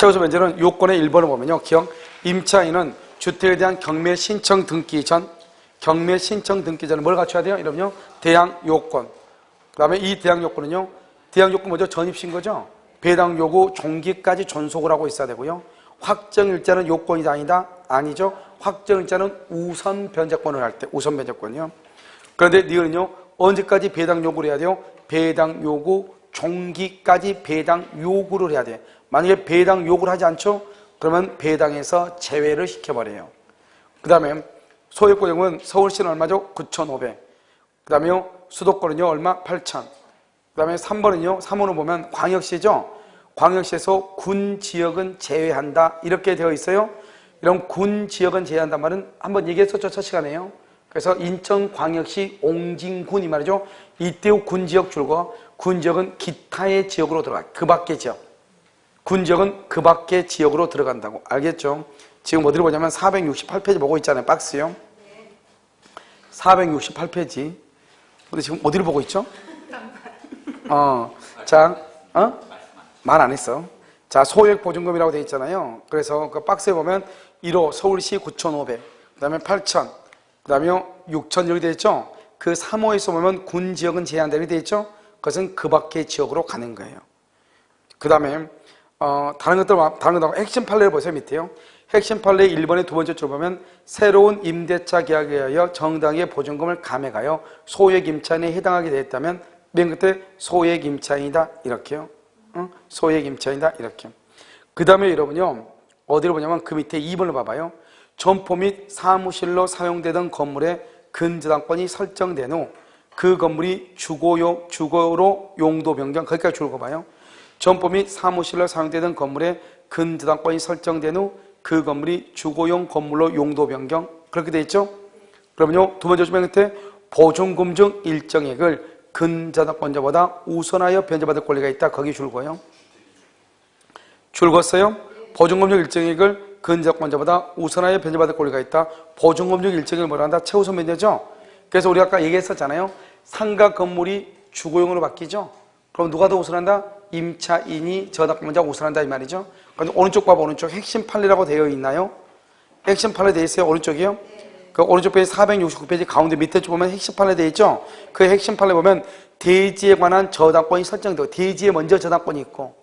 최우선 변제는 요건의 1번을 보면요. 기억, 임차인은 주택에 대한 경매 신청 등기 전, 경매 신청 등기 전에 뭘 갖춰야 돼요? 이러면요. 대항 요건. 그 다음에 이 대항 요건은요. 대항 요건 뭐죠? 전입신고죠? 배당 요구 종기까지 존속을 하고 있어야 되고요. 확정일자는 요건이다 아니다? 아니죠. 확정일자는 우선 변제권을 할 때, 우선 변제권이요. 그런데 니은은요. 언제까지 배당 요구를 해야 돼요? 배당 요구 종기까지 배당 요구를 해야 돼. 만약에 배당 요구를 하지 않죠? 그러면 배당에서 제외를 시켜버려요. 그 다음에 소유권은 서울시는 얼마죠? 9,500. 그 다음에요. 수도권은요. 얼마? 8,000. 그 다음에 3번은요. 3번을 보면 광역시죠? 광역시에서 군 지역은 제외한다. 이렇게 되어 있어요. 이런 군 지역은 제외한단 말은 한번 얘기했었죠. 첫 시간에요. 그래서 인천광역시 옹진군 이 말이죠. 이때 군 지역 줄거, 군 지역은 기타의 지역으로 들어가. 그 밖의 지역. 군 지역은 그 밖의 지역으로 들어간다고. 알겠죠? 지금 어디로 보냐면 468페이지 보고 있잖아요. 박스요. 468페이지. 근데 지금 어디로 보고 있죠? 말 안 했어. 자, 소액 보증금이라고 되어 있잖아요. 그래서 그 박스에 보면 1호 서울시 9,500, 그 다음에 8,000, 그 다음에 6,000 여기 되어 있죠? 그 3호에서 보면 군 지역은 제한다 이렇게 되어 있죠? 그것은 그 밖의 지역으로 가는 거예요. 그 다음에 다른 것들 핵심 판례를 보세요. 밑에요. 핵심 판례 1번의 두 번째 줄 보면 새로운 임대차 계약에 의하여 정당의 보증금을 감액하여 소액 임차인에 해당하게 되었다면 맨 끝에 소액 임차인이다 이렇게요. 소액 임차인이다 이렇게. 그 다음에 여러분요. 어디로 보냐면 그 밑에 2번을 봐봐요. 점포 및 사무실로 사용되던 건물의 근저당권이 설정된 후 그 건물이 주거로 용도 변경, 거기까지 줄 거 봐요. 점포 및 사무실로 사용되던 건물의 근저당권이 설정된 후 그 건물이 주거용 건물로 용도 변경, 그렇게 돼 있죠? 그러면요, 두 번째 주변 끝에 보증금 중 일정액을 근저당권자보다 우선하여 변제받을 권리가 있다. 거기 줄거요. 줄었어요? 보증금 중 일정액을 근저당권자보다 우선하여 변제받을 권리가 있다. 보증금 중 일정액을 뭐라 한다? 최우선 변제죠? 그래서 우리가 아까 얘기했었잖아요. 상가 건물이 주거용으로 바뀌죠? 그럼 누가 더 우선한다? 임차인이 저당권자가 우선한다 이 말이죠. 그런데 오른쪽 봐봐. 오른쪽 핵심 판례라고 되어 있나요? 핵심 판례 되어 있어요? 오른쪽이요? 그 오른쪽 페이지 469페이지 가운데 밑에 쪽 보면 핵심 판례 되어 있죠? 그 핵심 판례 보면 대지에 관한 저당권이 설정되고 대지에 먼저 저당권이 있고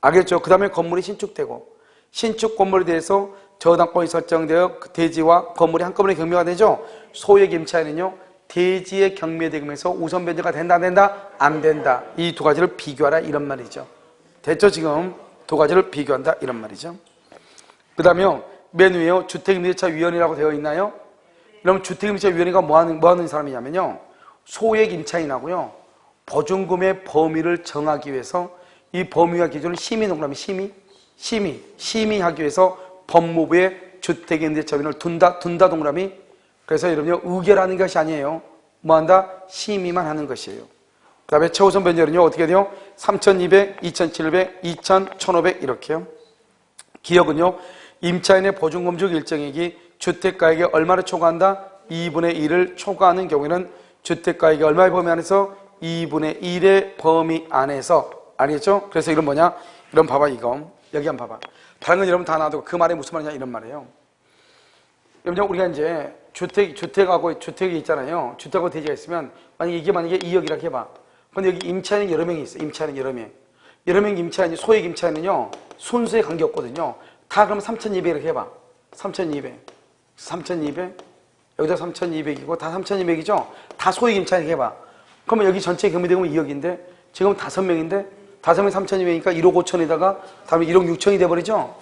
알겠죠? 그 다음에 건물이 신축되고 신축 건물에 대해서 저당권이 설정되어 대지와 건물이 한꺼번에 경매가 되죠? 소액 임차인은요 대지의 경매대금에서 우선 변제가 된다 안 된다? 안 된다. 이 두 가지를 비교하라 이런 말이죠. 됐죠? 지금 두 가지를 비교한다 이런 말이죠. 그 다음에요 맨 위에요 주택임대차위원회라고 되어 있나요? 그럼 주택임대차위원회가 뭐 하는 사람이냐면요 소액 임차인하고요 보증금의 범위를 정하기 위해서 이 범위와 기준을 심의농람이 심의하기 위해서 법무부에 주택임대차위원회를 둔다 동그라미. 그래서 여러분요 의결하는 것이 아니에요. 뭐한다? 심의만 하는 것이에요. 그 다음에 최우선 변제는요 어떻게 돼요? 3,200, 2,700, 2,000, 1,500 이렇게요. 기억은요 임차인의 보증금 중 일정액이 주택가액에 얼마를 초과한다? 2분의 1을 초과하는 경우에는 주택가액이 얼마의 범위 안에서? 2분의 1의 범위 안에서. 알겠죠? 그래서 이건 뭐냐? 이런 봐봐 이거. 여기 한번 봐봐. 다른 건 여러분 다 놔두고 그 말이 무슨 말이냐 이런 말이에요. 여러분 우리가 이제 주택이 있잖아요. 주택하고 대지가 있으면 이게 만약에 2억이라고 해봐. 근데 여기 임차인이 여러 명이 있어. 임차인은 여러 명. 여러 명 임차인이 소액 임차인은요 순수에 관계없거든요. 다 그러면 3,200 이렇게 해봐. 3,200 여기다 3,200이고 다 3,200이죠? 다 소액 임차인 이렇게 해봐. 그러면 여기 전체 경매대금은 2억인데 지금 5명인데 5명 3,200이니까 1억 5천에다가 다음에 1억 6천이 돼버리죠?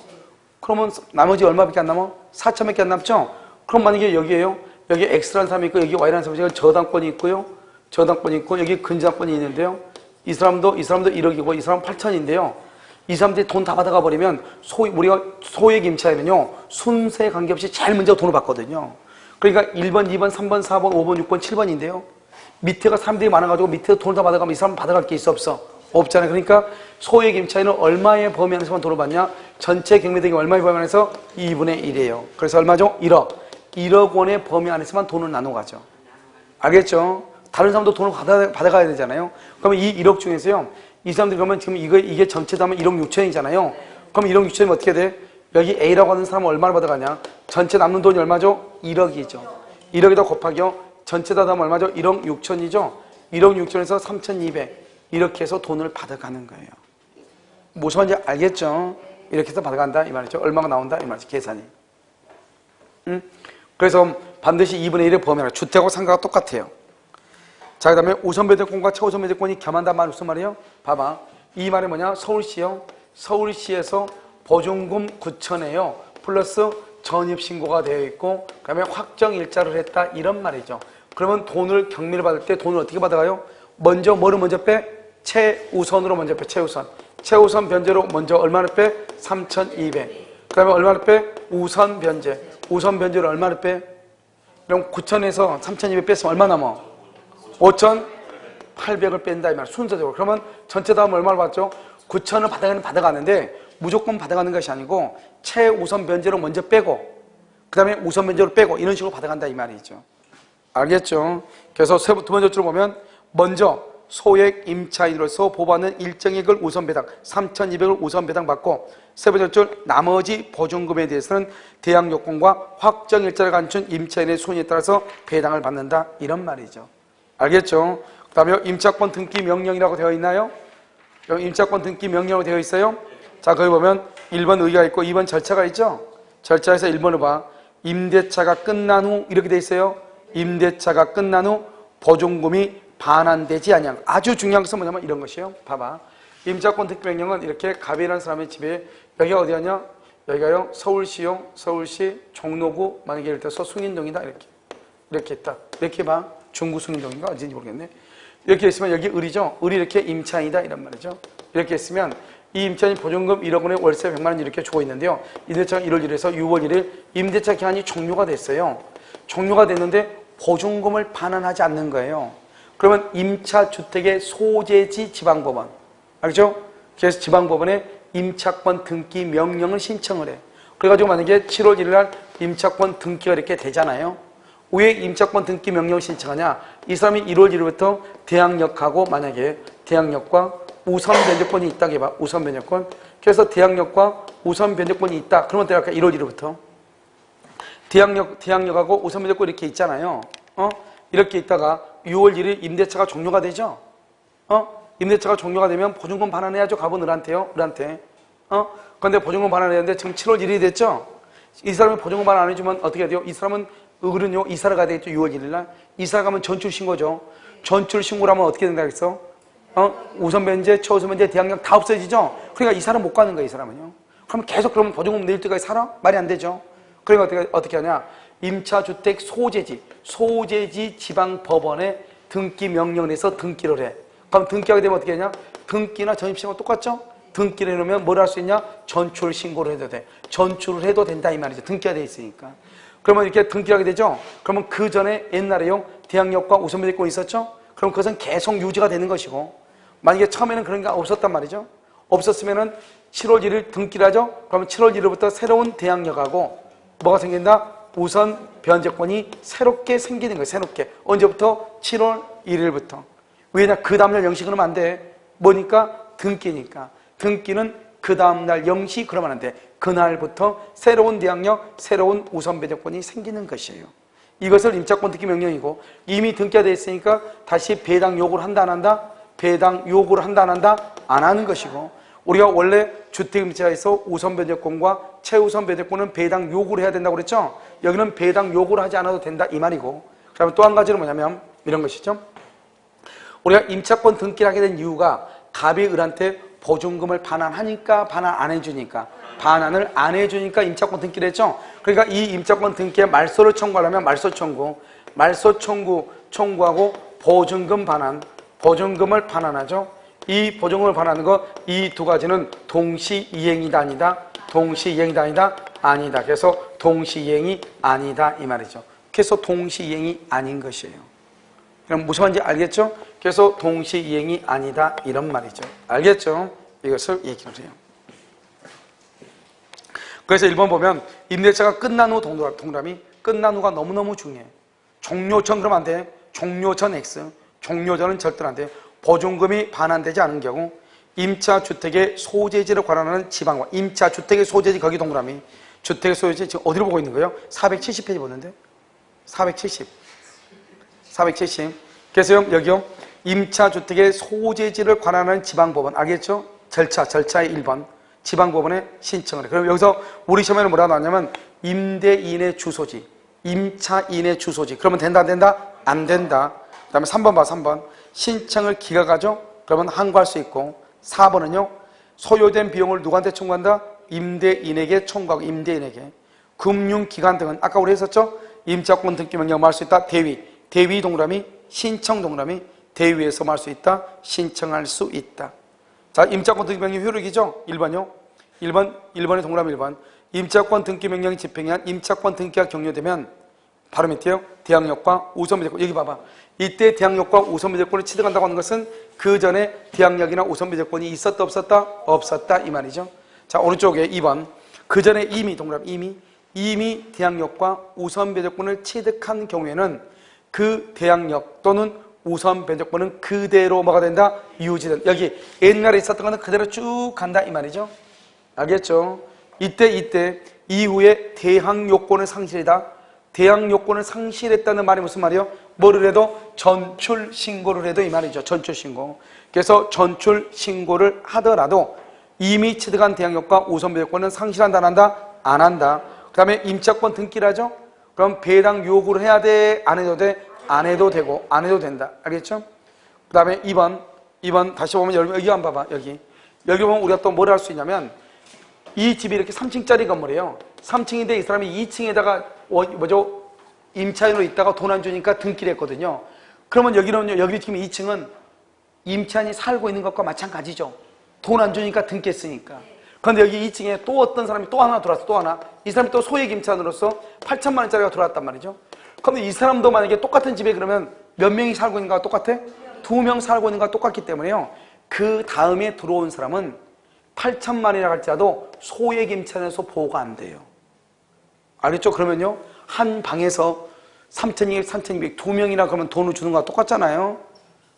그러면 나머지 얼마밖에 안 남아? 4천밖에 안 남죠? 그럼 만약에 여기에요. 여기 X라는 사람이 있고 여기 Y라는 사람이 있고 저당권이 있고요. 저당권이 있고 여기 근저당권이 있는데요. 이 사람도 1억이고 이 사람은 8천인데요. 이 사람들이 돈 다 받아가 버리면 우리가 소액 임차인은요. 순서에 관계없이 제일 먼저 돈을 받거든요. 그러니까 1번, 2번, 3번, 4번, 5번, 6번, 7번인데요. 밑에가 사람들이 많아가지고 밑에서 돈을 다 받아가면 이 사람은 받아갈 게 있어 없어? 없잖아요. 그러니까 소액 임차인은 얼마의 범위 안에서만 돈을 받냐? 전체 경매대금이 얼마의 범위 안에서? 2분의 1이에요. 그래서 얼마죠? 1억. 1억 원의 범위 안에서만 돈을 나눠 가죠. 알겠죠? 다른 사람도 돈을 받아가야 되잖아요. 그러면 이 1억 중에서요. 이 사람들이 그러면 지금 이게 전체 다 하면 1억 6천이잖아요. 그럼 1억 6천이면 어떻게 돼? 여기 A라고 하는 사람은 얼마를 받아가냐? 전체 남는 돈이 얼마죠? 1억이죠. 1억에다 곱하기요. 전체 다 하면 얼마죠? 1억 6천이죠. 1억 6천에서 3,200 이렇게 해서 돈을 받아가는 거예요. 무슨 말인지 알겠죠? 이렇게 해서 받아간다 이 말이죠. 얼마가 나온다 이 말이죠. 계산이. 그래서 반드시 2분의 1의 범위라. 주택하고 상가가 똑같아요. 자, 그 다음에 우선배대권과 최우선배대권이 겸한다 말 무슨 말이에요? 봐봐. 이 말이 뭐냐? 서울시요. 서울시에서 보증금 9천에요. 플러스 전입신고가 되어 있고, 그 다음에 확정일자를 했다. 이런 말이죠. 그러면 돈을 경매를 받을 때 돈을 어떻게 받아가요? 먼저 뭐를 먼저 빼? 최우선으로 먼저 빼. 최우선. 최우선 변제로 먼저 얼마를 빼? 3,200. 그 다음에 얼마를 빼? 우선 변제. 우선 변제로 얼마를 빼? 그럼 9천에서 3,200 뺐으면 얼마 남아? 5,800을 뺀다 이 말. 순서적으로. 그러면 전체 다음 얼마를 받죠? 9천을 받아가는데 무조건 받아가는 것이 아니고 최우선 변제로 먼저 빼고 그 다음에 우선 변제로 빼고 이런 식으로 받아간다 이 말이죠. 알겠죠? 그래서 두 번째 줄을 보면 먼저 소액 임차인으로서 보받는 일정액을 우선 배당 3,200을 우선 배당받고 세 번째 줄 나머지 보증금에 대해서는 대항 요건과 확정일자를 갖춘 임차인의 손에 따라서 배당을 받는다 이런 말이죠. 알겠죠? 그 다음에 임차권 등기 명령이라고 되어 있나요? 여기 임차권 등기 명령으로 되어 있어요? 자, 거기 보면 1번 의의가 있고 2번 절차가 있죠? 절차에서 1번을 봐. 임대차가 끝난 후 이렇게 되어 있어요. 임대차가 끝난 후 보증금이 반환되지 아니한. 아주 중요한 것은 뭐냐면 이런 것이에요. 봐봐. 임차권 등기 명령은 이렇게 가비라는 사람의 집에 여기가 어디였냐? 여기가요. 서울시요. 서울시 종로구 만약에 예를 들어서 숭인동이다. 이렇게 있다. 이렇게 봐. 중구 숭인동인가 어딘지 모르겠네. 이렇게 있으면 여기 을이죠. 을이 이렇게 임차인이다 이런 말이죠. 이렇게 있으면 이 임차인 보증금 1억 원에 월세 100만 원 이렇게 주고 있는데요. 임대차가 1월 1일에서 6월 1일 임대차 기한이 종료가 됐어요. 종료가 됐는데 보증금을 반환하지 않는 거예요. 그러면 임차주택의 소재지 지방법원. 알죠? 그래서 지방법원에 임차권 등기 명령을 신청을 해. 그래가지고 만약에 7월 1일 날 임차권 등기가 이렇게 되잖아요. 왜 임차권 등기 명령을 신청하냐? 이 사람이 1월 1일부터 대항력하고 만약에 대항력과 우선 변제권이 있다고 해봐. 우선 변제권. 그래서 대항력과 우선 변제권이 있다. 그러면 어떻게 할까? 1월 1일부터. 대항력하고 우선 변제권 이렇게 있잖아요. 이렇게 있다가 6월 1일 임대차가 종료가 되죠. 임대차가 종료가 되면 보증금 반환해야죠. 갑은 을한테요. 을한테. 그런데 보증금 반환해야 되는데 지금 7월 1일이 됐죠. 이 사람이 보증금 반환 안 해주면 어떻게 해야 돼요? 이 사람은 을은요 이사를 가야 되겠죠. 6월 1일 날. 이사 가면 전출 신고죠. 전출 신고를 하면 어떻게 된다 그랬어? 우선 변제, 최우선 변제, 대항력 다 없어지죠. 그러니까 이사를 못 가는 거예요. 이 사람은요. 그럼 계속 그러면 보증금 내일 때까지 살아? 말이 안 되죠. 그러니까 어떻게 하냐? 임차주택 소재지 지방법원에 등기 명령을 해서 등기를 해. 그럼 등기하게 되면 어떻게 하냐? 등기나 전입신고 똑같죠? 등기를 해놓으면 뭘 할 수 있냐? 전출 신고를 해도 돼. 전출을 해도 된다 이 말이죠. 등기가 돼 있으니까. 그러면 이렇게 등기하게 되죠? 그러면 그 전에 옛날에요 대항력과 우선변제권이 있었죠? 그럼 그것은 계속 유지가 되는 것이고 만약에 처음에는 그런 게 없었단 말이죠. 없었으면은 7월 1일 등기를 하죠? 그러면 7월 1일부터 새로운 대항력하고 뭐가 생긴다? 우선 변제권이 새롭게 생기는 거예요. 새롭게. 언제부터? 7월 1일부터. 왜냐? 그 다음날 0시 그러면 안 돼. 뭐니까? 등기니까. 등기는 그 다음날 0시 그러면 안 돼. 그날부터 새로운 대항력, 새로운 우선 변제권이 생기는 것이에요. 이것을 임차권 등기 명령이고 이미 등기가 되어 있으니까 다시 배당 요구를 한다 안 한다? 배당 요구를 한다 안 한다? 안 하는 것이고 우리가 원래 주택임차에서 우선 변제권과 최우선 변제권은 배당 요구를 해야 된다고 그랬죠? 여기는 배당 요구를 하지 않아도 된다 이 말이고 그다음에 또 한 가지는 뭐냐면 이런 것이죠. 우리가 임차권 등기를 하게 된 이유가 갑이 을한테 보증금을 반환하니까 반환 안 해주니까 반환을 안 해주니까 임차권 등기를 했죠. 그러니까 이 임차권 등기에 말소를 청구하려면 말소 청구하고 보증금 반환 보증금을 반환하죠. 이 보증금을 반환하는 거 이 두 가지는 동시이행이다 아니다? 동시이행이다 아니다? 아니다. 그래서 동시이행이 아니다 이 말이죠. 그래서 동시이행이 아닌 것이에요. 그럼 무슨 말인지 알겠죠? 그래서 동시이행이 아니다 이런 말이죠. 알겠죠? 이것을 얘기를 해요. 그래서 1번 보면 임대차가 끝난 후 동그라미 끝난 후가 너무너무 중요해. 종료전 그러면 안 돼. 종료전 X 종료전은 절대로 안 돼. 보증금이 반환되지 않은 경우 임차 주택의 소재지를 관할하는 지방법. 임차 주택의 소재지 거기 동그라미. 주택의 소재지 지금 어디로 보고 있는 거예요? 470페이지 보는데. 470. 그래서 여기요. 임차 주택의 소재지를 관할하는 지방법원. 알겠죠? 절차의 1번. 지방법원에 신청을 해. 그럼 여기서 우리 시험에는 뭐라고 나왔냐면 임대인의 주소지, 임차인의 주소지. 그러면 된다, 안 된다? 안 된다. 그 다음에 3번 봐, 3번. 신청을 기각하죠? 그러면 항고할 수 있고. 4번은요. 소요된 비용을 누구한테 청구한다? 임대인에게 청구하고, 임대인에게. 금융기관 등은 아까 우리 했었죠? 임차권 등기 명령을 할 수 있다. 대위 동그라미, 신청 동그라미. 대위에서 할 수 있다. 신청할 수 있다. 자, 임차권 등기 명령 효력이죠? 1번요. 1번의 동그라미 1번. 임차권 등기 명령이 집행이 한 임차권 등기가 종료되면 바로 밑에요. 대항력과 우선배제권. 여기 봐봐. 이때 대항력과 우선배제권을 취득한다고 하는 것은 그 전에 대항력이나 우선배제권이 있었다 없었다? 없었다 이 말이죠. 자, 오른쪽에 2번. 그 전에 이미 동그라미 이미 대항력과 우선배제권을 취득한 경우에는 그 대항력 또는 우선배제권은 그대로 뭐가 된다? 유지된다. 여기 옛날에 있었던 거는 그대로 쭉 간다 이 말이죠. 알겠죠? 이때 이후에 대항요건을 상실이다. 대항요건을 상실했다는 말이 무슨 말이요? 뭐를 해도 전출신고를 해도 이 말이죠. 전출신고. 그래서 전출신고를 하더라도 이미 취득한 대항력과 우선배제권은 상실한다 안 한다? 안 한다. 그 다음에 임차권 등기를 하죠? 그럼 배당 요구를 해야 돼? 안 해도 돼? 안 해도 되고 안 해도 된다. 알겠죠? 그 다음에 2번 다시 보면 여기 한번 봐봐. 여기 보면 우리가 또 뭘 할 수 있냐면 이 집이 이렇게 3층짜리 건물이에요. 3층인데 이 사람이 2층에다가 임차인으로 있다가 돈 안 주니까 등기를 했거든요. 그러면 여기 지금 2층은 임차인이 살고 있는 것과 마찬가지죠. 돈 안 주니까 등기했으니까. 그런데 여기 2층에 또 어떤 사람이 또 하나 들어왔어. 또 하나. 이 사람이 또 소액 임차인으로서 8천만 원짜리가 들어왔단 말이죠. 그럼 이 사람도 만약에 똑같은 집에 그러면 몇 명이 살고 있는가 똑같아? 2명 살고 있는가 똑같기 때문에요. 그 다음에 들어온 사람은 8천만 원이라 할지라도 소액 임차인에서 보호가 안 돼요. 알겠죠? 그러면요. 한 방에서 3,200, 3,200 2명이나 그러면 돈을 주는 거와 똑같잖아요.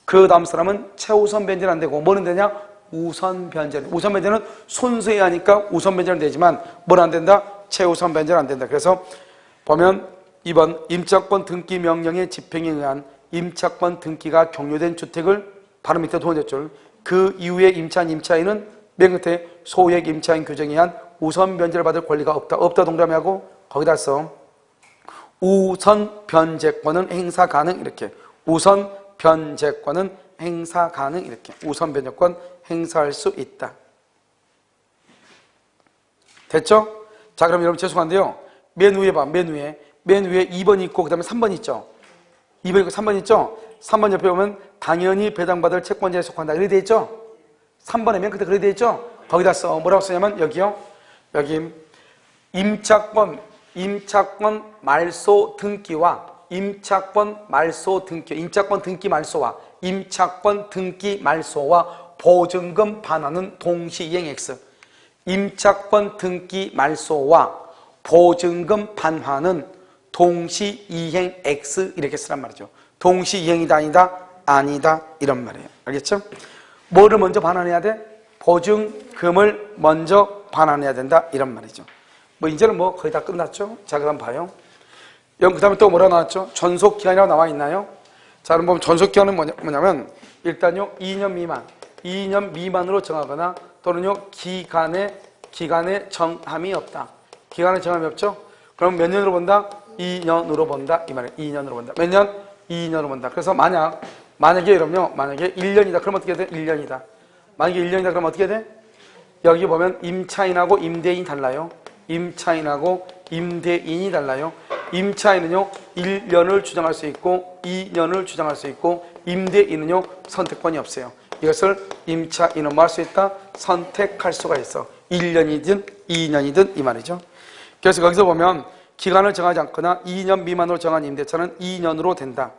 그 다음 사람은 최우선 변제는 안 되고 뭐는 되냐? 우선 변제. 우선 변제는 순수해야 하니까 우선 변제는 되지만 뭘 안 된다? 최우선 변제는 안 된다. 그래서 보면 2번 임차권 등기 명령의 집행에 의한 임차권 등기가 종료된 주택을 바로 밑에 두 번째 줄 그 이후에 임차인은 맨 끝에 소액 임차인 규정에 의한 우선 변제를 받을 권리가 없다 동그라미하고 거기다 써 우선 변제권은 행사 가능 이렇게 우선 변제권은 행사 가능 이렇게 우선 변제권 행사할 수 있다. 됐죠? 자, 그럼 여러분 죄송한데요. 맨 위에 2번 있고 그 다음에 3번 있죠? 2번 있고 3번 있죠? 3번 옆에 보면 당연히 배당받을 채권자에 속한다. 그렇게 되어 있죠? 3번에 맨 끝에 그렇게 되어 있죠? 거기다 써. 뭐라고 쓰냐면 여기요. 여기 임차권 말소 등기와 임차권 등기 말소와 보증금 반환은 동시이행 X. 임차권 등기 말소와 보증금 반환은 동시이행 X 이렇게 쓰란 말이죠. 동시이행이다 아니다 이런 말이에요. 알겠죠? 뭐를 먼저 반환해야 돼? 보증금을 먼저 반환해야 된다 이런 말이죠. 뭐 이제는 뭐 거의 다 끝났죠? 자, 그럼 봐요. 그 다음에 또 뭐라고 나왔죠? 전속기간이라고 나와 있나요? 자, 그럼 보면 전속기간은 뭐냐면 일단요 2년 미만으로 정하거나 또는요 기간에 정함이 없다. 기간에 정함이 없죠? 그럼 몇 년으로 본다? 2년으로 본다 이 말이에요. 2년으로 본다. 몇 년? 2년으로 본다. 그래서 만약에 여러분요 만약에 1년이다 그럼 어떻게 돼? 1년이다. 만약에 1년이다 그럼 어떻게 돼? 여기 보면 임차인하고 임대인이 달라요. 임차인하고 임대인이 달라요. 임차인은요 1년을 주장할 수 있고 2년을 주장할 수 있고 임대인은요 선택권이 없어요. 이것을 임차인은 뭐 할 수 있다? 선택할 수가 있어. 1년이든 2년이든 이 말이죠. 그래서 거기서 보면 기간을 정하지 않거나 2년 미만으로 정한 임대차는 2년으로 된다.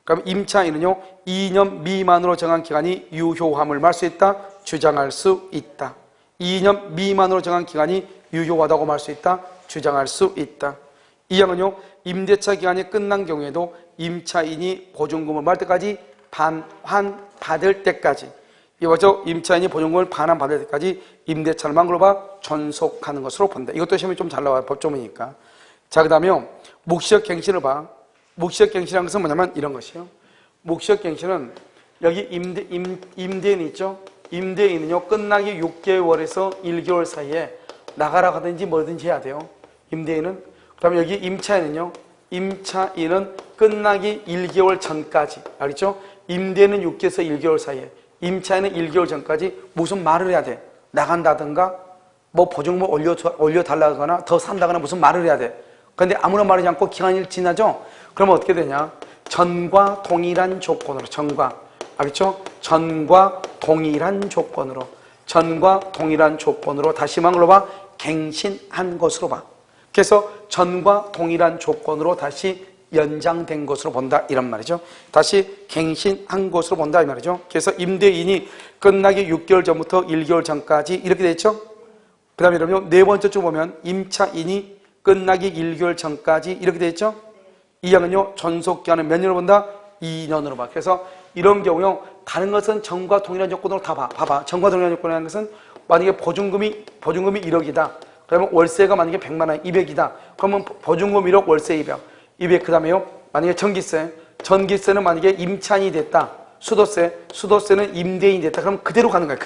그럼 임차인은요 2년 미만으로 정한 기간이 유효함을 말 수 있다? 주장할 수 있다. 2년 미만으로 정한 기간이 유효하다고 말 수 있다? 주장할 수 있다. 이 항은요 임대차 기간이 끝난 경우에도 임차인이 보증금을 말 때까지 반환받을 때까지 이거죠. 임차인이 보증금을 반환 받을 때까지 임대차를만 글로바 존속하는 것으로 본다. 이것도 시험에 좀 잘 나와요. 법조문이니까. 자, 그 다음에 묵시적 갱신을 봐. 묵시적 갱신이라는 것은 뭐냐면 이런 것이에요. 묵시적 갱신은 여기 임대인 있죠? 임대인은요, 끝나기 6개월에서 1개월 사이에 나가라 하든지 뭐든지 해야 돼요. 임대인은. 그 다음에 여기 임차인은요, 임차인은 끝나기 1개월 전까지. 알겠죠? 임대인은 6개월에서 1개월 사이에, 임차인은 1개월 전까지 무슨 말을 해야 돼. 나간다든가, 뭐 보증금 올려달라거나 더 산다거나 무슨 말을 해야 돼. 그런데 아무런 말하지 않고 기간이 지나죠? 그러면 어떻게 되냐? 전과 동일한 조건으로, 전과. 알겠죠? 전과 동일한 조건으로, 전과 동일한 조건으로 다시만 걸로 봐. 갱신한 것으로 봐. 그래서 전과 동일한 조건으로 다시 연장된 것으로 본다 이런 말이죠. 다시 갱신한 것으로 본다 이 말이죠. 그래서 임대인이 끝나기 6개월 전부터 1개월 전까지 이렇게 돼 있죠. 그 다음에 여러분 네 번째 줄 보면 임차인이 끝나기 1개월 전까지 이렇게 돼 있죠. 이 양은요 존속기한은 몇 년으로 본다? 2년으로 봐. 그래서 이런 경우요 다른 것은 전과 동일한 조건으로 다 봐. 봐봐. 전과 동일한 조건이라는 것은 만약에 보증금이 1억이다. 그러면 월세가 만약에 100만 원, 200이다. 그러면 보증금 1억, 월세 200. 200 그 다음에요. 만약에 전기세는 만약에 임차인이 됐다. 수도세는 임대인이 됐다. 그럼 그대로 가는 거야.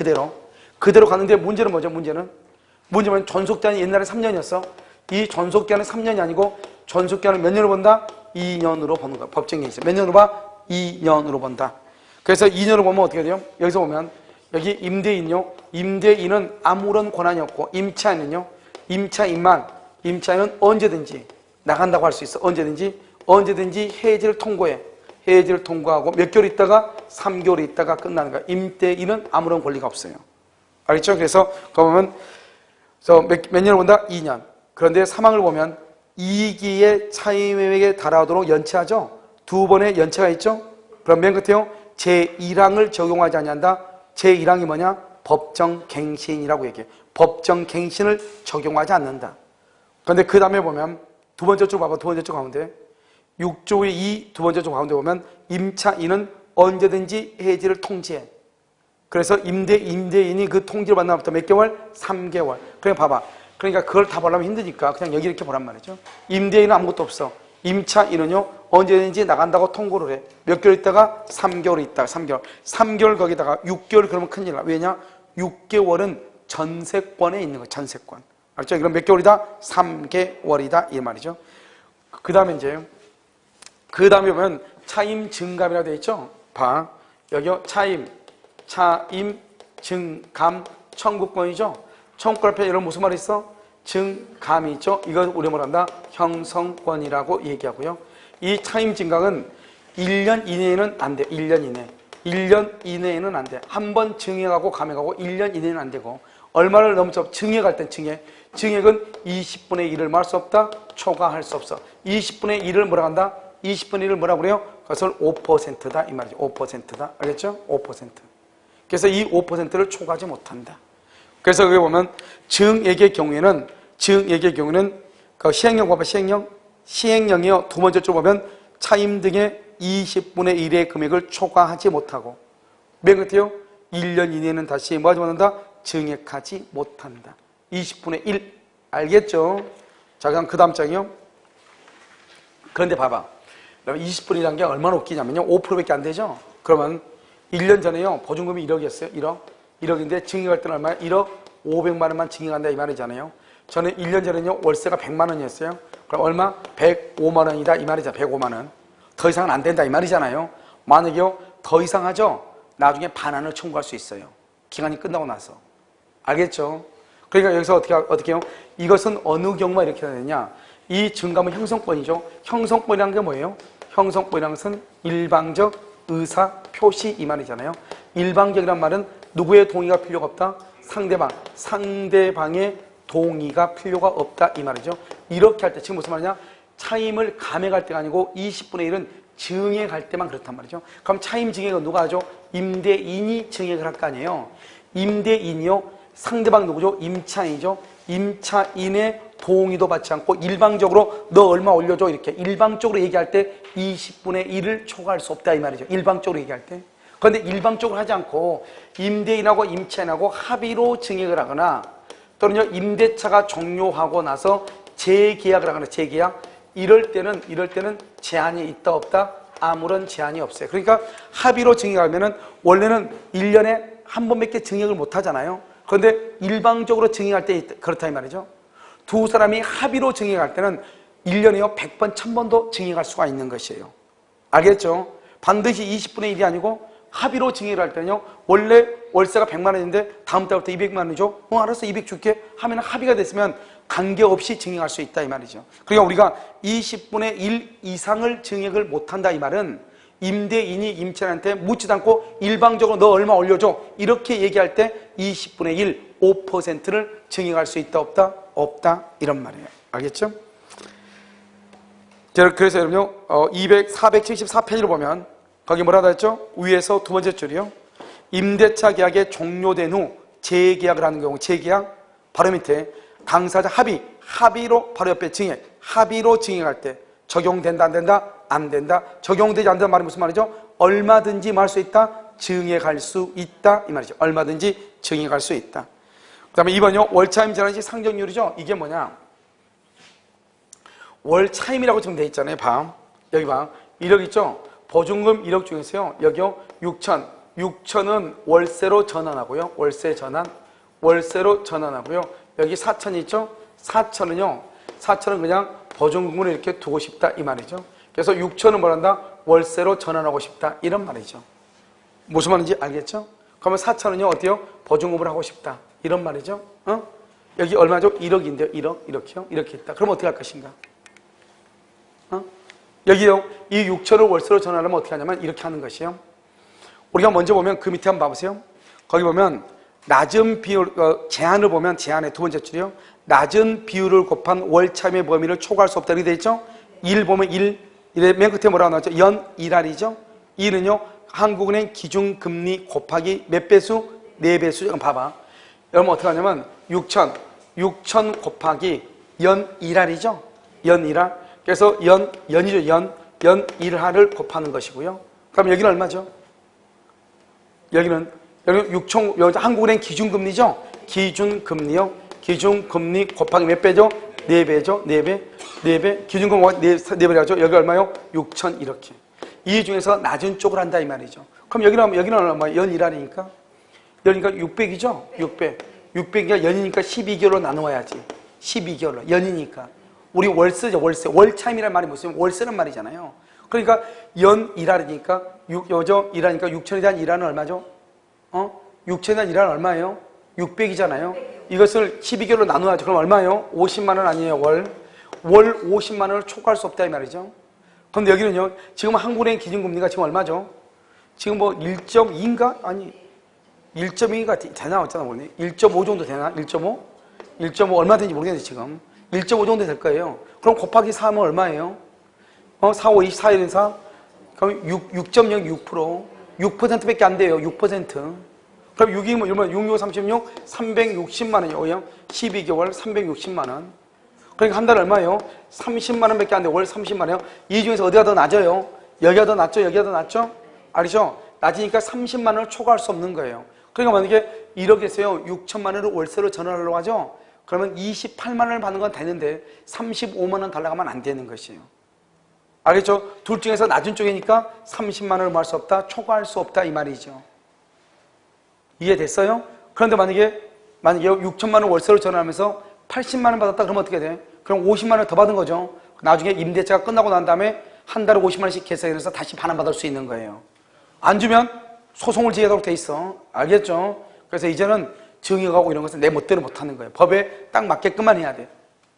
그대로 가는데 문제는 뭐죠? 문제는 존속기한이 옛날에 3년이었어. 이 존속기한은 3년이 아니고 존속기한은 몇 년으로 본다? 2년으로 보는 거야. 법정에 있어. 몇 년으로 봐? 2년으로 본다. 그래서 2년으로 보면 어떻게 돼요? 여기서 보면 여기 임대인은 아무런 권한이 없고 임차인은 언제든지 나간다고 할 수 있어. 언제든지 해지를 통고해. 해지를 통고하고 몇 개월 있다가 3개월 있다가 끝나는 거야. 임대인은 아무런 권리가 없어요. 알겠죠? 그래서 그러면 몇 년을 본다? 2년. 그런데 사망을 보면 2기의 차임액에 달하도록 연체하죠. 2번의 연체가 있죠. 그럼 맨 끝에요. 제1항을 적용하지 아니한다. 제1항이 뭐냐? 법정갱신이라고 얘기해. 법정갱신을 적용하지 않는다. 그런데 그 다음에 보면 두 번째 쪽 봐봐. 두 번째 쪽 가운데 6조의 2 두 번째 쪽 가운데 보면 임차인은 언제든지 해지를 통지해. 그래서 임대인이 그 통지를 받는 날부터 몇 개월? 3개월. 그러니까 봐봐. 그러니까 그걸 다 보려면 힘드니까 그냥 여기 이렇게 보란 말이죠. 임대인은 아무것도 없어. 임차인은요 언제든지 나간다고 통고를 해. 몇 개월 있다가 3개월 있다가 3개월 거기다가 6개월 그러면 큰일 나. 왜냐? 6개월은 전세권에 있는 거야. 전세권. 알죠? 그럼 몇 개월이다? 3개월이다 이 말이죠. 그 다음에 보면 차임 증감이라고 되어 있죠. 봐. 여기요 차임 증감 청구권이죠. 청구권 앞에 이런 무슨 말이 있어? 증감이 있죠. 이걸 우리 뭐란다? 형성권이라고 얘기하고요. 이 차임 증감은 1년 이내에는 안 돼. 1년 이내에는 안 돼. 한 번 증액하고 감액하고 1년 이내는 안 되고 얼마를 넘쳐 증액할 땐 증액은 20분의 1을 말할 수 없다. 초과할 수 없어. 20분의 1을 뭐라고 한다? 20분의 1을 뭐라고 그래요? 그것을 5%다 이 말이죠. 5%다. 알겠죠? 5%. 그래서 이 5%를 초과하지 못한다. 그래서 여기 보면 증액의 경우에는 그 시행령 봐봐. 시행령이요. 두 번째 쪽 보면 차임 등의 20분의 1의 금액을 초과하지 못하고 맨 끝에요. 1년 이내는 다시 뭐 하지 못한다? 증액하지 못한다. 20분의 1 알겠죠? 자 그럼 그 다음 장이요. 그런데 봐봐. 20분이라는 게 얼마나 웃기냐면요. 5%밖에 안 되죠? 그러면 1년 전에요. 보증금이 1억이었어요. 1억인데 증액할 때는 얼마야? 1억 500만 원만 증액한다 이 말이잖아요. 저는 1년 전에는요. 월세가 100만 원이었어요. 그럼 얼마? 105만 원이다 이 말이잖아. 105만 원. 더 이상은 안 된다 이 말이잖아요. 만약에요. 더 이상 하죠? 나중에 반환을 청구할 수 있어요. 기간이 끝나고 나서. 알겠죠? 그러니까 여기서 어떻게 해요? 이것은 어느 경우만 이렇게 해야 되냐? 이 증감은 형성권이죠. 형성권이라는 게 뭐예요? 형성권이라는 것은 일방적 의사 표시 이 말이잖아요. 일방적이란 말은 누구의 동의가 필요가 없다? 상대방의 동의가 필요가 없다 이 말이죠. 이렇게 할 때 지금 무슨 말이냐? 차임을 감액할 때가 아니고 20분의 1은 증액할 때만 그렇단 말이죠. 그럼 차임 증액은 누가 하죠? 임대인이 증액을 할 거 아니에요. 임대인이요. 상대방 누구죠? 임차인이죠. 임차인의 동의도 받지 않고 일방적으로 너 얼마 올려줘 이렇게 일방적으로 얘기할 때 20분의 1을 초과할 수 없다 이 말이죠. 일방적으로 얘기할 때. 그런데 일방적으로 하지 않고 임대인하고 임차인하고 합의로 증액을 하거나 또는요 임대차가 종료하고 나서 재계약을 하거나 재계약 이럴 때는 제한이 있다 없다? 아무런 제한이 없어요. 그러니까 합의로 증액하면은 원래는 1년에 한 번밖에 증액을 못 하잖아요. 그런데 일방적으로 증액할 때 그렇다 이 말이죠. 두 사람이 합의로 증액할 때는 1년에요 100번, 1000번도 증액할 수가 있는 것이에요. 알겠죠? 반드시 20분의 1이 아니고 합의로 증액을 할 때는요 원래 월세가 100만 원인데 다음 달부터 200만 원이죠. 알았어 200 줄게 하면 합의가 됐으면 관계없이 증액할 수 있다 이 말이죠. 그러니까 우리가 20분의 1 이상을 증액을 못한다 이 말은 임대인이 임차인한테 묻지도 않고 일방적으로 너 얼마 올려줘 이렇게 얘기할 때 20분의 1, 5%를 증액할 수 있다 없다? 없다 이런 말이에요. 알겠죠? 그래서 여러분요 474페이지를 보면 거기 뭐라고 했죠? 위에서 두 번째 줄이요 임대차 계약이 종료된 후 재계약을 하는 경우 재계약 바로 밑에 당사자 합의로 바로 옆에 증액 합의로 증액할 때 적용된다 안 된다? 안 된다. 적용되지 않는다는 말이 무슨 말이죠? 얼마든지 뭐 할 수 있다? 증액할 수 있다 이 말이죠. 얼마든지 증액할 수 있다. 그 다음에 2번요 월차임 전환시 상정률이죠. 이게 뭐냐 월차임이라고 지금 돼 있잖아요. 봐 여기 봐 1억 있죠. 보증금 1억 중에서요 여기요 6천은 월세로 전환하고요 월세로 전환하고요 여기 4천 있죠. 4천은 그냥 보증금을 이렇게 두고 싶다 이 말이죠. 그래서 6천은 뭐란다? 월세로 전환하고 싶다 이런 말이죠. 무슨 말인지 알겠죠? 그러면 4천은요 어때요? 보증금을 하고 싶다 이런 말이죠. 여기 얼마죠? 1억인데요 1억 이렇게요 이렇게 있다. 그럼 어떻게 할 것인가? 여기요 이 6천을 월세로 전환하면 어떻게 하냐면 이렇게 하는 것이요. 우리가 먼저 보면 그 밑에 한번 봐보세요. 거기 보면 낮은 비율 제한을 보면 제한의 두 번째 줄이요 낮은 비율을 곱한 월차임의 범위를 초과할 수 없다 이렇게 돼 있죠. 1 보면 1 맨 끝에 뭐라고 나왔죠? 연 1할이죠. 1은요 한국은행 기준금리 곱하기 몇 배수? 4배수. 잠깐 봐봐. 여러분 어떻게 하냐면 6천 곱하기 연 1할이죠. 연 1할. 그래서 연이죠. 연 1할을 곱하는 것이고요. 그럼 여기는 얼마죠? 여기는 6천, 여기 한국은행 기준금리죠? 기준금리요. 기준금리 곱하기 몇 배죠? 4배죠. 4배. 기준금리 4배라죠. 여기 얼마요? 6천 이렇게. 이 중에서 낮은 쪽을 한다 이 말이죠. 그럼 여기는 얼마? 연 1할이니까. 연이니까 600이죠? 600. 600이가 연이니까 12개월로 나누어야지. 12개월로. 연이니까. 우리 월세죠. 월차임이라는 말이 무슨 월세는 말이잖아요. 그러니까 연 1할이니까 1할이니까 6천에 대한 1할은 얼마죠? 6천에 대한 1할은 얼마예요? 600이잖아요. 이것을 12개월로 나누어야죠. 그럼 얼마예요? 50만 원 아니에요. 월 50만 원을 초과할 수 없다 이 말이죠. 그런데 여기는요. 지금 한국은행 기준금리가 지금 얼마죠? 지금 뭐 1.2인가? 아니 1.2가 되나 어쩌나 모르네. 1.5 정도 되나? 1.5? 1.5 얼마든지 모르겠는데 지금 1.5 정도 될 거예요. 그럼 곱하기 4하면 얼마예요? 4, 5, 24, 4 그럼 6.06% 6%밖에 안 돼요. 6%. 그럼 6이면 얼마? 6, 6, 36 360만 원이요. 12개월 360만 원. 그러니까 한 달에 얼마예요? 30만 원밖에 안 돼요. 월 30만 원이요. 이 중에서 어디가 더 낮아요? 여기가 더 낮죠? 여기가 더 낮죠? 알죠? 낮으니까 30만 원을 초과할 수 없는 거예요. 그러니까 만약에 1억에서요 6천만 원을 월세로 전환하려고 하죠? 그러면 28만 원을 받는 건 되는데 35만 원 달라고 하면 안 되는 것이에요. 알겠죠? 둘 중에서 낮은 쪽이니까 30만 원을 모을 수 없다, 초과할 수 없다 이 말이죠. 이해됐어요? 그런데 만약에 6천만 원 월세로 전환하면서 80만 원 받았다 그러면 어떻게 돼? 그럼 50만 원 더 받은 거죠. 나중에 임대차가 끝나고 난 다음에 한 달에 50만 원씩 계산해서 다시 반환받을 수 있는 거예요. 안 주면 소송을 제기하도록 돼 있어. 알겠죠? 그래서 이제는 증여하고 이런 것은 내 멋대로 못하는 거예요. 법에 딱 맞게끔만 해야 돼.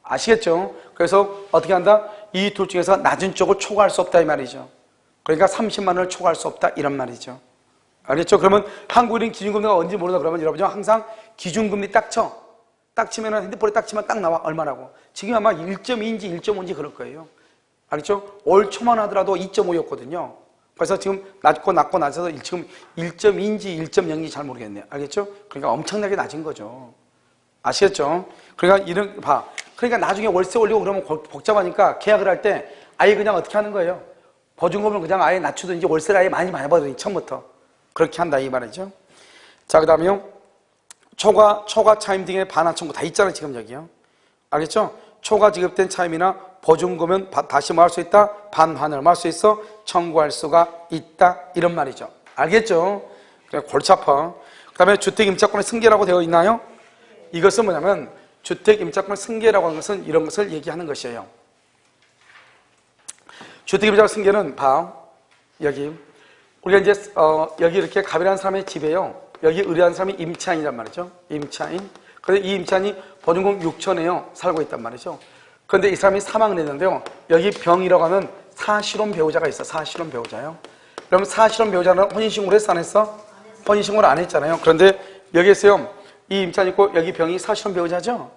아시겠죠? 그래서 어떻게 한다? 이 둘 중에서 낮은 쪽을 초과할 수 없다 이 말이죠. 그러니까 30만 원을 초과할 수 없다 이런 말이죠. 알겠죠? 그러면 한국은행 기준금리가 언제 모르나 그러면 여러분 항상 기준금리 딱 쳐. 딱 치면은 핸드폰에 딱 치면 딱 나와. 얼마라고. 지금 아마 1.2인지 1.5인지 그럴 거예요. 알겠죠? 올 초만 하더라도 2.5였거든요. 그래서 지금 낮고 낮아서 지금 1.2인지 1.0인지 잘 모르겠네요. 알겠죠? 그러니까 엄청나게 낮은 거죠. 아시겠죠? 그러니까 이런 봐. 그러니까 나중에 월세 올리고 그러면 복잡하니까 계약을 할 때 아예 그냥 어떻게 하는 거예요? 보증금을 그냥 아예 낮추든지 월세를 아예 많이 받아든지 처음부터. 그렇게 한다 이 말이죠. 자, 그 다음에요. 초과 차임 등의 반환 청구 다 있잖아요. 지금 여기요. 알겠죠? 초과 지급된 차임이나 보증금은 다시 뭐 할 수 있다? 반환을 뭐 할 수 있어? 청구할 수가 있다 이런 말이죠. 알겠죠? 그냥 골치 아파. 그 다음에 주택임차권의 승계라고 되어 있나요? 이것은 뭐냐면 주택임차권의 승계라고 하는 것은 이런 것을 얘기하는 것이에요. 주택임차권 승계는 여기 우리가 이제 여기 이렇게 갑이라는 사람의 집에요. 여기 의뢰한 사람이 임차인이란 말이죠. 임차인. 그런데 이 임차인이 보증금 6천에요. 살고 있단 말이죠. 그런데 이 사람이 사망을 했는데요. 여기 병이라고 하는 사실혼 배우자가 있어. 사실혼 배우자요. 그럼 사실혼 배우자는 혼인신고를 했어 안 했어? 혼인신고를 안 했잖아요. 그런데 여기에서요. 이 임차인 있고 여기 병이 사실혼 배우자죠.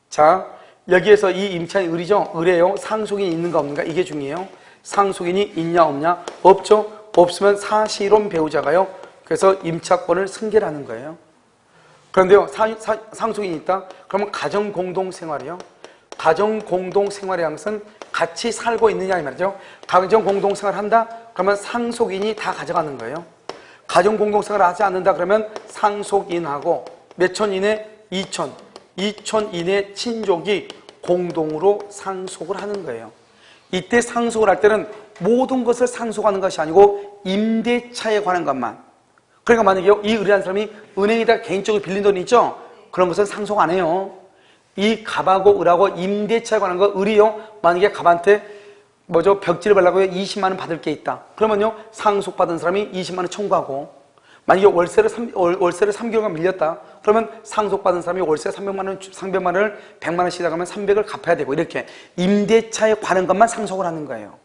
자, 여기에서 이 임차인 의뢰요. 상속인이 있는가 없는가 이게 중요해요. 상속인이 있냐 없냐? 없죠. 없으면 사실혼 배우자가요. 그래서 임차권을 승계를 하는 거예요. 그런데요. 상속인이 있다? 그러면 가정공동생활이요. 가정공동생활이라는 것은 같이 살고 있느냐 이 말이죠. 가정공동생활을 한다? 그러면 상속인이 다 가져가는 거예요. 가정공동생활을 하지 않는다 그러면 상속인하고 몇 천 이내? 2천. 2천 이내 친족이 공동으로 상속을 하는 거예요. 이때 상속을 할 때는 모든 것을 상속하는 것이 아니고 임대차에 관한 것만. 그러니까 만약에 이 의뢰한 사람이 은행에다 개인적으로 빌린 돈이 있죠? 그런 것은 상속 안 해요. 이 갑하고 을하고 임대차에 관한 거 을이요. 만약에 갑한테 벽지를 바르려고 20만 원 받을 게 있다. 그러면요. 상속받은 사람이 20만 원 청구하고 만약에 월세를 3개월간 밀렸다. 그러면 상속받은 사람이 월세 300만 원을 100만 원씩 나가면 300을 갚아야 되고 이렇게 임대차에 관한 것만 상속을 하는 거예요.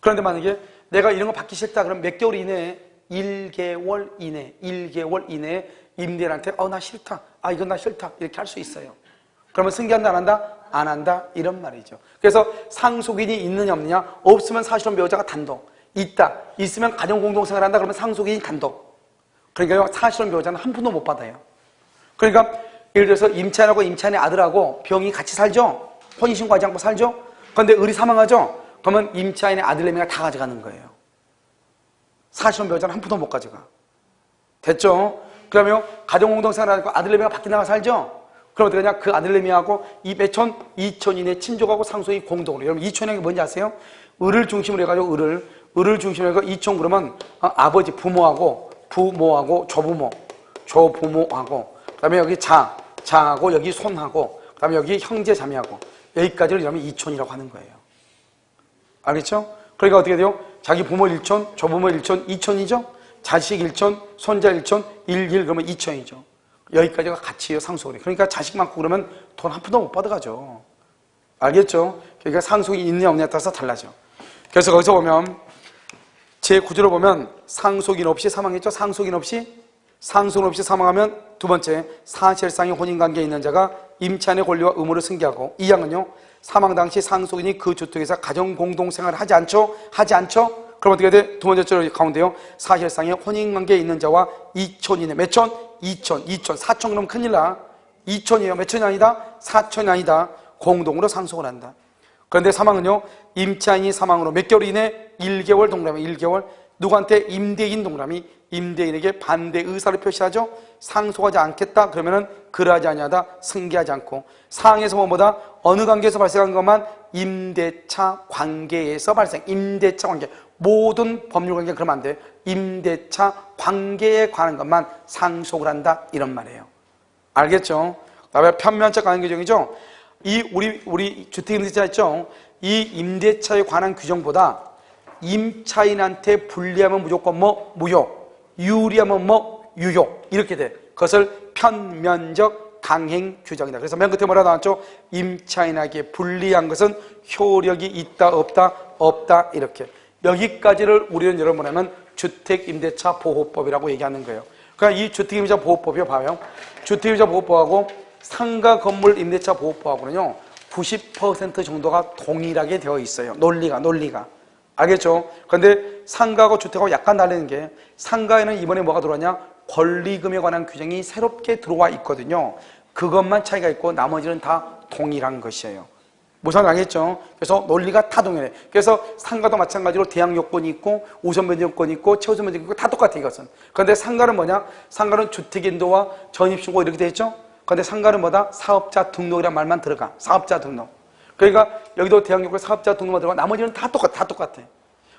그런데 만약에 내가 이런 거 받기 싫다 그러면 몇 개월 이내에 1개월 이내에 임대인한테 나 싫다. 이건 나 싫다. 이렇게 할 수 있어요. 그러면 승계한다 안 한다? 안 한다. 이런 말이죠. 그래서 상속인이 있느냐 없느냐? 없으면 사실혼 배우자가 단독. 있다. 있으면 가정공동생활 한다. 그러면 상속인이 단독. 그러니까 사실혼 배우자는 한 푼도 못 받아요. 그러니까 예를 들어서 임차인하고 임차인의 아들하고 병이 같이 살죠? 혼인신고하지 않고 살죠? 그런데 을이 사망하죠? 그러면 임차인의 아들내미가 다 가져가는 거예요. 사실혼 배우자는 한 푼도 못 가져가. 됐죠? 그러면 가정공동생활하고 아들내미가 밖에 나가 살죠? 그럼 어떻게 하냐? 그 아들내미하고 이 몇천? 2천 이내 친족하고 상속이 공동으로. 여러분 2천이 뭔지 아세요? 을을 중심으로 해가지고 을을 중심으로 해서 2천 그러면 아버지 부모하고 조부모하고 그 다음에 여기 자하고 여기 손하고 그 다음에 여기 형제 자매하고 여기까지를 이러면 2촌이라고 하는 거예요. 알겠죠? 그러니까 어떻게 돼요? 자기 부모 1촌, 조부모 1촌, 2촌이죠? 자식 1촌, 손자 1촌, 1 그러면 2촌이죠. 여기까지가 같이 상속을 해요. 그러니까 자식 많고 그러면 돈 한 푼도 못 받아가죠. 알겠죠? 그러니까 상속이 있느냐 없느냐에 따라서 달라져. 그래서 거기서 보면 제 구조로 보면 상속인 없이 사망했죠? 상속인 없이 사망하면 두 번째 사실상의 혼인관계에 있는 자가 임차인의 권리와 의무를 승계하고 이 항은요 사망 당시 상속인이 그 주택에서 가정공동생활을 하지 않죠? 그럼 어떻게 돼? 두 번째 줄 가운데요 사실상의 혼인관계에 있는 자와 2촌 이내 몇 촌? 2촌 4촌 그러면 큰일 나 2촌이에요. 몇 촌이 아니다? 4촌이 아니다. 공동으로 상속을 한다. 그런데 사망은요 임차인이 사망으로 몇 개월 이내? 1개월 동그라미 1개월 누구한테? 임대인 동그라미 임대인에게 반대 의사를 표시하죠. 상속하지 않겠다 그러면은 그러하지 아니하다 승계하지 않고 사항에서 뭐보다 어느 관계에서 발생한 것만 임대차 관계에서 발생 임대차 관계 모든 법률 관계 그러면 안 돼. 임대차 관계에 관한 것만 상속을 한다 이런 말이에요. 알겠죠? 그다음에 편면차 관한 규정이죠. 이 우리 주택임대차 있죠. 이 임대차에 관한 규정보다 임차인한테 불리하면 무조건 무효 유리하면 유효 이렇게 돼. 그것을 편면적 강행 규정이다. 그래서 맨 끝에 뭐라 나왔죠? 임차인에게 불리한 것은 효력이 있다 없다 이렇게. 여기까지를 우리는 여러분 뭐냐면 주택임대차 보호법이라고 얘기하는 거예요. 그러니까 이 주택임대차 보호법이 봐요. 주택임대차 보호법하고 상가 건물 임대차 보호법하고는요 90% 정도가 동일하게 되어 있어요. 논리가. 알겠죠? 그런데 상가하고 주택하고 약간 다른 게 상가에는 이번에 뭐가 들어왔냐? 권리금에 관한 규정이 새롭게 들어와 있거든요. 그것만 차이가 있고 나머지는 다 동일한 것이에요. 무상 알겠죠? 그래서 논리가 다 동일해. 그래서 상가도 마찬가지로 대항 요건이 있고 우선 변제 요건이 있고 최우선 변제 요건이 있고 다 똑같아 이것은. 그런데 상가는 뭐냐? 상가는 주택인도와 전입신고 이렇게 돼 있죠? 그런데 상가는 뭐다? 사업자 등록이란 말만 들어가. 사업자 등록. 그러니까 여기도 대항 요건 사업자 등록만 들어가. 나머지는 다 똑같아.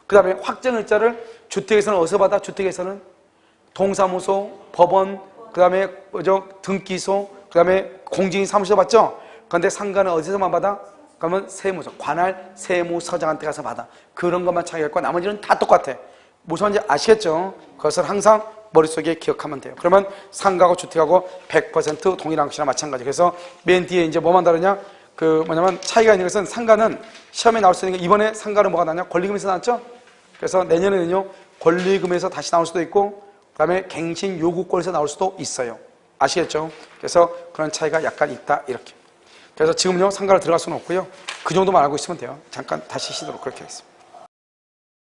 그 다음에 확정일자를 주택에서는 어디서 받아? 주택에서는 동사무소, 법원, 그 다음에 등기소, 그 다음에 공직인 사무소 받죠? 그런데 상가는 어디서만 받아? 그러면 세무서, 관할 세무서장한테 가서 받아. 그런 것만 차이가 있고 나머지는 다 똑같아. 무슨 말인지 아시겠죠? 그것을 항상 머릿속에 기억하면 돼요. 그러면 상가하고 주택하고 100% 동일한 것이나 마찬가지. 그래서 맨 뒤에 이제 뭐만 다르냐? 뭐냐면 차이가 있는 것은 상가는 시험에 나올 수 있는 게 이번에 상가는 뭐가 나냐? 권리금에서 나왔죠? 그래서 내년에는요, 권리금에서 다시 나올 수도 있고, 그 다음에 갱신 요구권에서 나올 수도 있어요. 아시겠죠? 그래서 그런 차이가 약간 있다, 이렇게. 그래서 지금요, 상가를 들어갈 수는 없고요. 그 정도만 알고 있으면 돼요. 잠깐 다시 쉬도록 그렇게 하겠습니다.